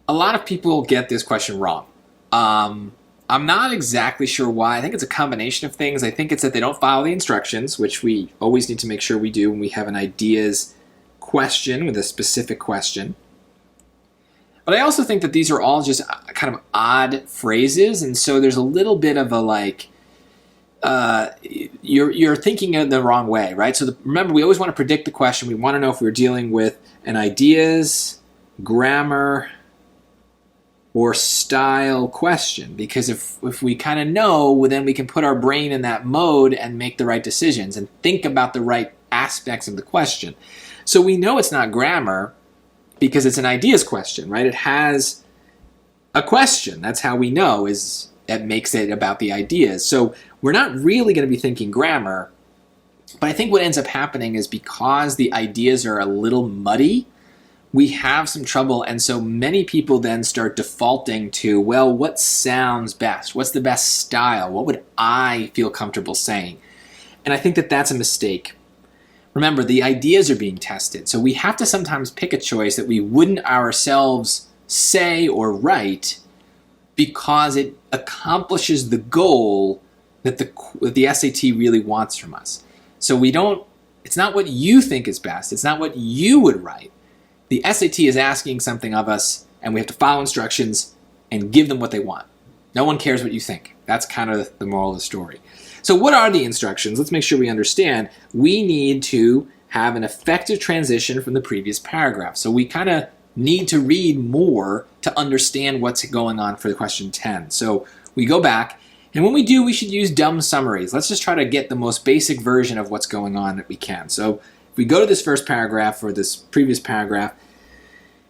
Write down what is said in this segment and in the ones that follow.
a lot of people get this question wrong. I'm not exactly sure why. I think it's a combination of things. I think it's that they don't follow the instructions, which we always need to make sure we do when we have an ideas question with a specific question. But I also think that these are all just kind of odd phrases, and so there's a little bit of a like, you're thinking in the wrong way, right? So remember, we always want to predict the question. We want to know if we're dealing with an ideas, grammar, or style question, because if we kind of know, well, then we can put our brain in that mode and make the right decisions and think about the right aspects of the question. So we know it's not grammar because it's an ideas question, right? It has a question. That's how we know, is it makes it about the ideas. So we're not really going to be thinking grammar, but I think what ends up happening is because the ideas are a little muddy, we have some trouble, and so many people then start defaulting to, well, what sounds best? What's the best style? What would I feel comfortable saying? And I think that that's a mistake. Remember, the ideas are being tested, so we have to sometimes pick a choice that we wouldn't ourselves say or write because it accomplishes the goal that the SAT really wants from us. So it's not what you think is best, it's not what you would write. The SAT is asking something of us, and we have to follow instructions and give them what they want. No one cares what you think. That's kind of the moral of the story. So what are the instructions? Let's make sure we understand. We need to have an effective transition from the previous paragraph. So we kind of need to read more to understand what's going on for the question 10. So we go back, and when we do, we should use dumb summaries. Let's just try to get the most basic version of what's going on that we can. So we go to this first paragraph or this previous paragraph.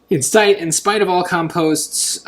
In spite of all compost's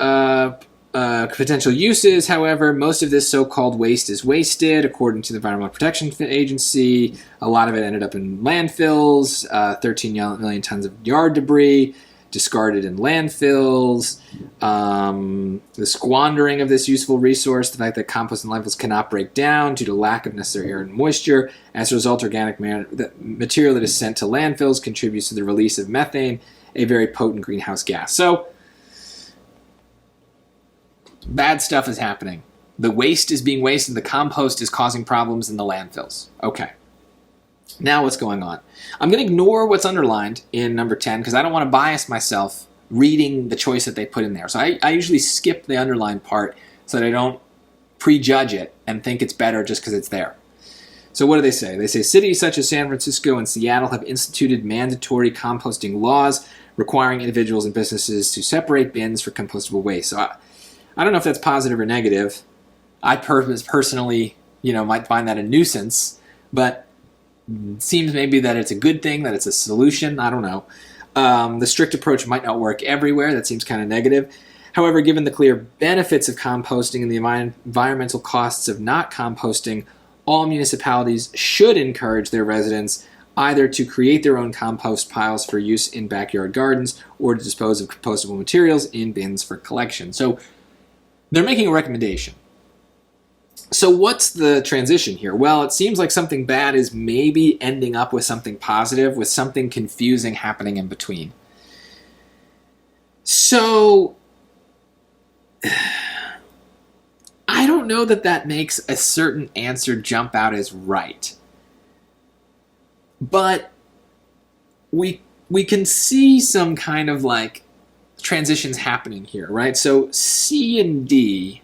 potential uses, however, most of this so-called waste is wasted, according to the Environmental Protection Agency. A lot of it ended up in landfills, 13 million tons of yard debris discarded in landfills. The squandering of this useful resource, the fact that compost and landfills cannot break down due to lack of necessary air and moisture. As a result, organic material that is sent to landfills contributes to the release of methane, a very potent greenhouse gas. So, bad stuff is happening. The waste is being wasted, the compost is causing problems in the landfills. Okay. Now what's going on? I'm going to ignore what's underlined in number 10 because I don't want to bias myself reading the choice that they put in there. So I usually skip the underlined part so that I don't prejudge it and think it's better just because it's there. So what do they say? They say cities such as San Francisco and Seattle have instituted mandatory composting laws requiring individuals and businesses to separate bins for compostable waste. So I don't know if that's positive or negative. I personally, might find that a nuisance, but it seems maybe that it's a good thing, that it's a solution. I don't know. The strict approach might not work everywhere. That seems kind of negative. However, given the clear benefits of composting and the environmental costs of not composting, all municipalities should encourage their residents either to create their own compost piles for use in backyard gardens or to dispose of compostable materials in bins for collection. So they're making a recommendation. So what's the transition here? Well, it seems like something bad is maybe ending up with something positive, with something confusing happening in between. So I don't know that makes a certain answer jump out as right. But we can see some kind of like transitions happening here, right? So C and D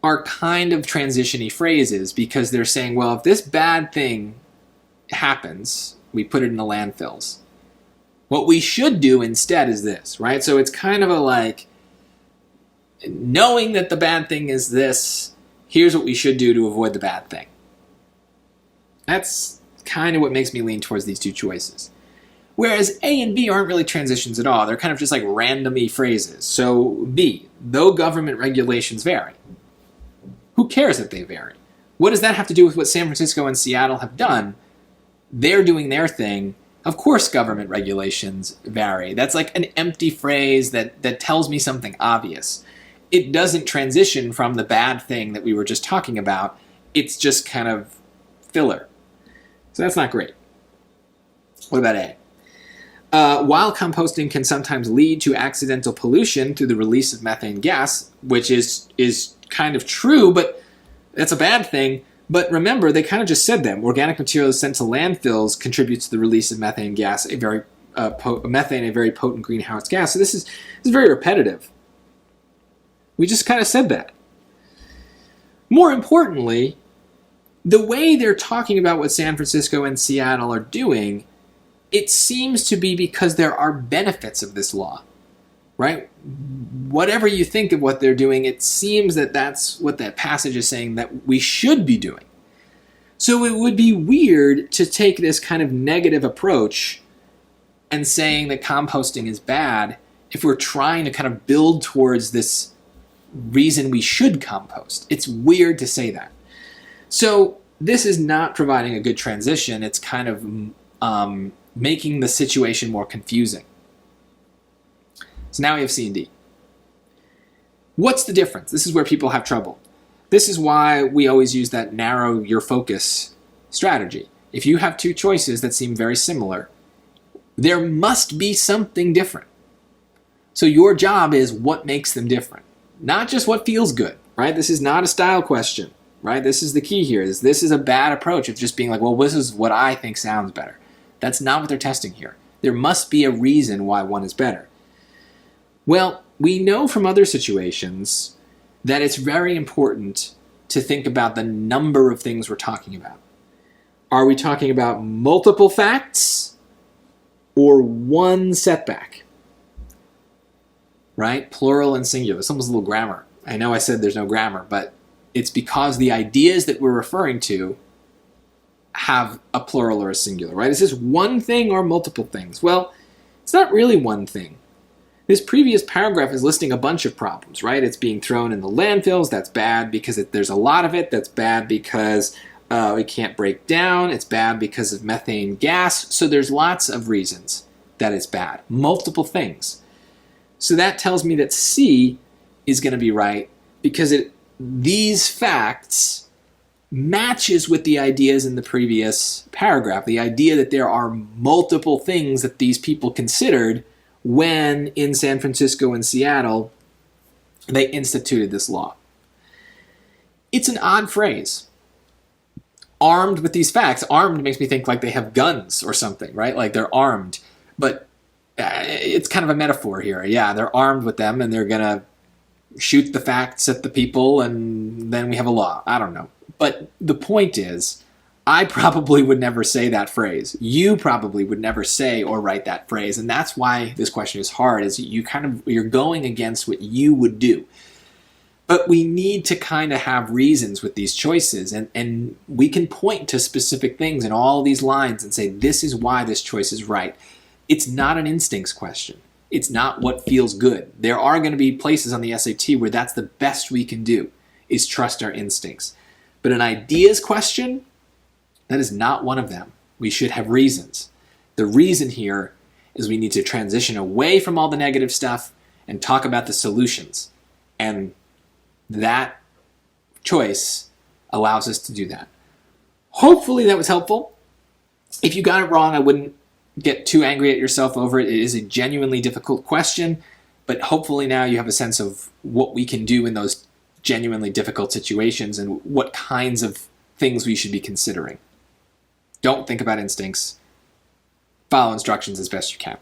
are kind of transition-y phrases because they're saying, well, if this bad thing happens, we put it in the landfills. What we should do instead is this, right? So it's kind of a like, knowing that the bad thing is this, here's what we should do to avoid the bad thing. That's kind of what makes me lean towards these two choices. Whereas A and B aren't really transitions at all. They're kind of just like random-y phrases. So B, though government regulations vary. Who cares if they vary? What does that have to do with what San Francisco and Seattle have done? They're doing their thing. Of course government regulations vary. That's like an empty phrase that tells me something obvious. It doesn't transition from the bad thing that we were just talking about. It's just kind of filler. So that's not great. What about A? While composting can sometimes lead to accidental pollution through the release of methane gas, which is kind of true, but that's a bad thing. But remember, they kind of just said that organic materials sent to landfills contributes to the release of methane gas, a very potent greenhouse gas. So this is very repetitive. We just kind of said that. More importantly, the way they're talking about what San Francisco and Seattle are doing, it seems to be because there are benefits of this law, right? Whatever you think of what they're doing, it seems that that's what that passage is saying that we should be doing. So it would be weird to take this kind of negative approach and saying that composting is bad if we're trying to kind of build towards this reason we should compost. It's weird to say that. So this is not providing a good transition. It's kind of making the situation more confusing. So now we have C and D. What's the difference? This is where people have trouble. This is why we always use that narrow your focus strategy. If you have two choices that seem very similar, there must be something different. So your job is what makes them different, not just what feels good, right? This is not a style question, right? This is the key here. This is a bad approach of just being like, well, this is what I think sounds better. That's not what they're testing here. There must be a reason why one is better. Well, we know from other situations that it's very important to think about the number of things we're talking about. Are we talking about multiple facts or one setback? Right? Plural and singular. This almost a little grammar. I know I said there's no grammar, but it's because the ideas that we're referring to have a plural or a singular, right? Is this one thing or multiple things? Well, it's not really one thing. This previous paragraph is listing a bunch of problems, right? It's being thrown in the landfills. That's bad because there's a lot of it. That's bad because it can't break down. It's bad because of methane gas. So there's lots of reasons that it's bad. Multiple things. So that tells me that C is going to be right because these facts matches with the ideas in the previous paragraph. The idea that there are multiple things that these people considered when in San Francisco and Seattle they instituted this law. It's an odd phrase. Armed with these facts. Armed makes me think like they have guns or something, right? Like they're armed. But it's kind of a metaphor here. Yeah, they're armed with them and they're going to shoot the facts at the people and then we have a law. I don't know. But the point is, I probably would never say that phrase. You probably would never say or write that phrase. And that's why this question is hard, is you're going against what you would do. But we need to kind of have reasons with these choices. And we can point to specific things in all these lines and say, this is why this choice is right. It's not an instincts question. It's not what feels good. There are going to be places on the SAT where that's the best we can do, is trust our instincts. But an ideas question, that is not one of them. We should have reasons. The reason here is we need to transition away from all the negative stuff and talk about the solutions. And that choice allows us to do that. Hopefully that was helpful. If you got it wrong, I wouldn't get too angry at yourself over it. It is a genuinely difficult question, but hopefully now you have a sense of what we can do in those genuinely difficult situations and what kinds of things we should be considering. Don't think about instincts. Follow instructions as best you can.